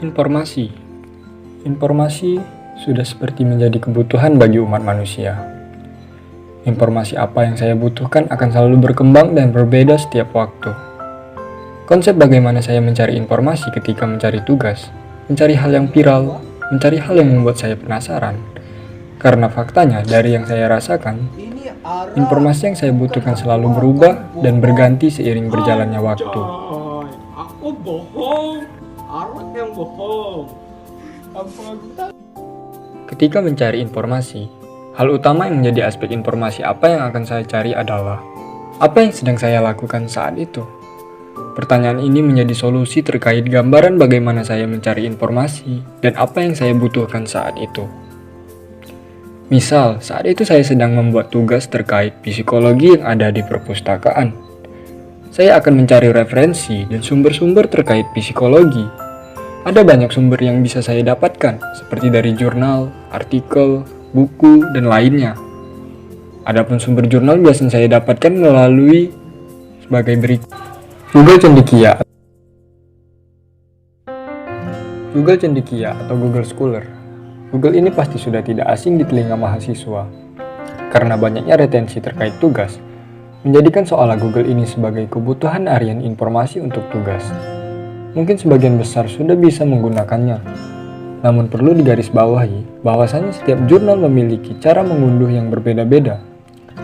Informasi. Informasi sudah seperti menjadi kebutuhan bagi umat manusia. Informasi apa yang saya butuhkan akan selalu berkembang dan berbeda setiap waktu. Konsep bagaimana saya mencari informasi ketika mencari tugas, mencari hal yang viral, mencari hal yang membuat saya penasaran. Karena faktanya dari yang saya rasakan, informasi yang saya butuhkan selalu berubah dan berganti seiring berjalannya waktu. Aku bohong, Arwah yang bohong. Ketika mencari informasi, hal utama yang menjadi aspek informasi apa yang akan saya cari adalah apa yang sedang saya lakukan saat itu. Pertanyaan ini menjadi solusi terkait gambaran bagaimana saya mencari informasi dan apa yang saya butuhkan saat itu. Misal, saat itu saya sedang membuat tugas terkait psikologi yang ada di perpustakaan. Saya akan mencari referensi dan sumber-sumber terkait psikologi. Ada banyak sumber yang bisa saya dapatkan, seperti dari jurnal, artikel, buku, dan lainnya. Adapun sumber jurnal biasanya saya dapatkan melalui sebagai berikut. Google Cendekia atau Google Scholar. Google ini pasti sudah tidak asing di telinga mahasiswa. Karena banyaknya retensi terkait tugas, menjadikan seolah Google ini sebagai kebutuhan harian informasi untuk tugas. Mungkin sebagian besar sudah bisa menggunakannya. Namun perlu digarisbawahi bahwasanya setiap jurnal memiliki cara mengunduh yang berbeda-beda.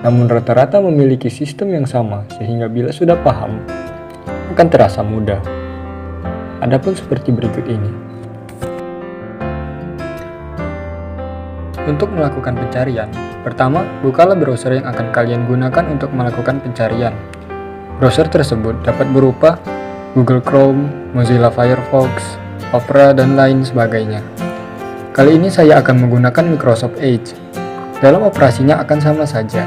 Namun rata-rata memiliki sistem yang sama sehingga bila sudah paham, akan terasa mudah. Adapun seperti berikut ini. Untuk melakukan pencarian, pertama, bukalah browser yang akan kalian gunakan untuk melakukan pencarian. Browser tersebut dapat berupa Google Chrome, Mozilla Firefox, Opera, dan lain sebagainya. Kali ini saya akan menggunakan Microsoft Edge. Dalam operasinya akan sama saja.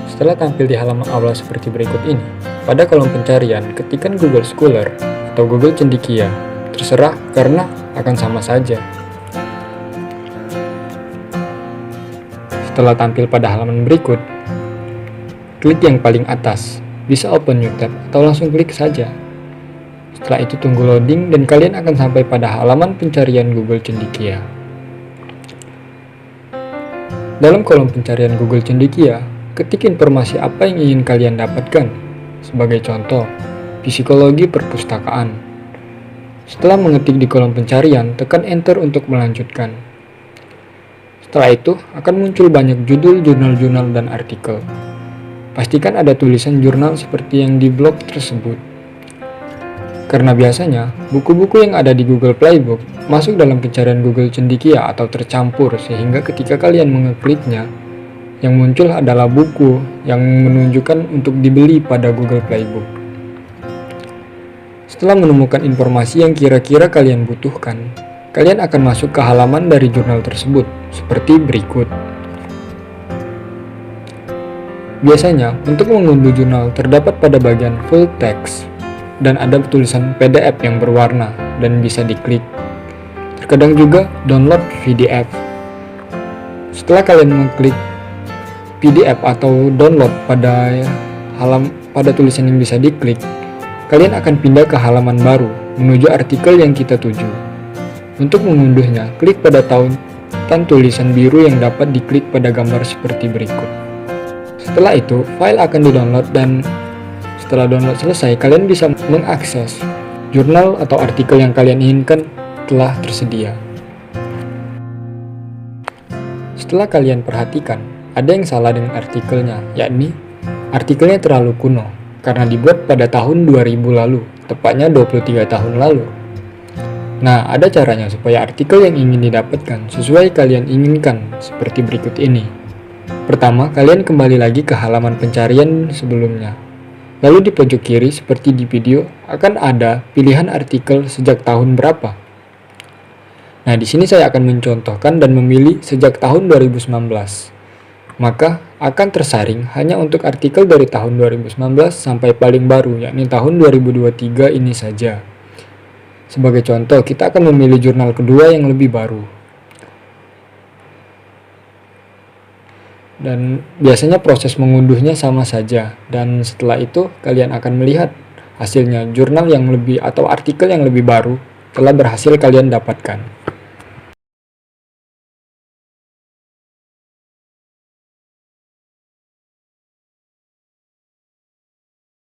Setelah tampil di halaman awal seperti berikut ini, pada kolom pencarian ketikkan Google Scholar atau Google Cendekia. Terserah karena akan sama saja. Setelah tampil pada halaman berikut, klik yang paling atas. Bisa open new tab atau langsung klik saja. Setelah itu tunggu loading dan kalian akan sampai pada halaman pencarian Google Cendekia. Dalam kolom pencarian Google Cendekia, ketik informasi apa yang ingin kalian dapatkan. Sebagai contoh, psikologi perpustakaan. Setelah mengetik di kolom pencarian, tekan enter untuk melanjutkan. Setelah itu, akan muncul banyak judul jurnal-jurnal dan artikel. Pastikan ada tulisan jurnal seperti yang di blog tersebut. Karena biasanya, buku-buku yang ada di Google Playbook masuk dalam pencarian Google Cendekia atau tercampur sehingga ketika kalian mengekliknya, yang muncul adalah buku yang menunjukkan untuk dibeli pada Google Playbook. Setelah menemukan informasi yang kira-kira kalian butuhkan, kalian akan masuk ke halaman dari jurnal tersebut, seperti berikut. Biasanya, untuk mengunduh jurnal terdapat pada bagian full text, dan ada tulisan PDF yang berwarna dan bisa diklik. Terkadang juga download PDF. Setelah kalian mengklik PDF atau download pada tulisan yang bisa diklik, kalian akan pindah ke halaman baru menuju artikel yang kita tuju. Untuk mengunduhnya, klik pada tautan tulisan biru yang dapat diklik pada gambar seperti berikut. Setelah itu, file akan di-download dan setelah download selesai, kalian bisa mengakses jurnal atau artikel yang kalian inginkan telah tersedia. Setelah kalian perhatikan, ada yang salah dengan artikelnya, yakni artikelnya terlalu kuno karena dibuat pada tahun 2000 lalu, tepatnya 23 tahun lalu. Nah, ada caranya supaya artikel yang ingin didapatkan sesuai kalian inginkan seperti berikut ini. Pertama, kalian kembali lagi ke halaman pencarian sebelumnya. Lalu di pojok kiri seperti di video akan ada pilihan artikel sejak tahun berapa. Nah, di sini saya akan mencontohkan dan memilih sejak tahun 2019. Maka akan tersaring hanya untuk artikel dari tahun 2019 sampai paling baru, yakni tahun 2023 ini saja. Sebagai contoh, kita akan memilih jurnal kedua yang lebih baru. Dan biasanya proses mengunduhnya sama saja, dan setelah itu kalian akan melihat hasilnya jurnal yang lebih atau artikel yang lebih baru telah berhasil kalian dapatkan.